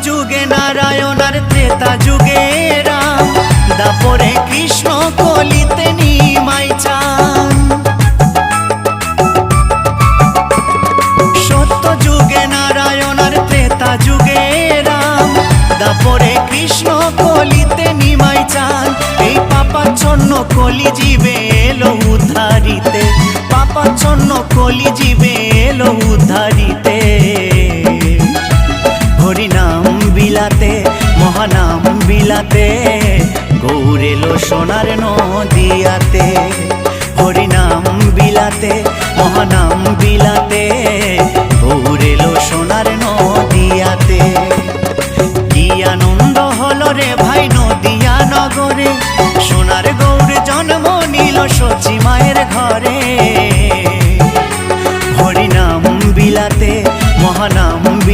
যুগে নারায়ণ আর ত্রেতা যুগে রাম, দাপরে কৃষ্ণ কলিতে নিমাই চান। সত্য যুগে নারায়ণ আর ত্রেতা যুগে রাম, দাপরে কৃষ্ণ কলিতে নিমাই চান। এই পাপাচ্ছন্ন কলি জীবে এলো উদ্ধারিতে, পাপাচ্ছন্ন কলি জীবে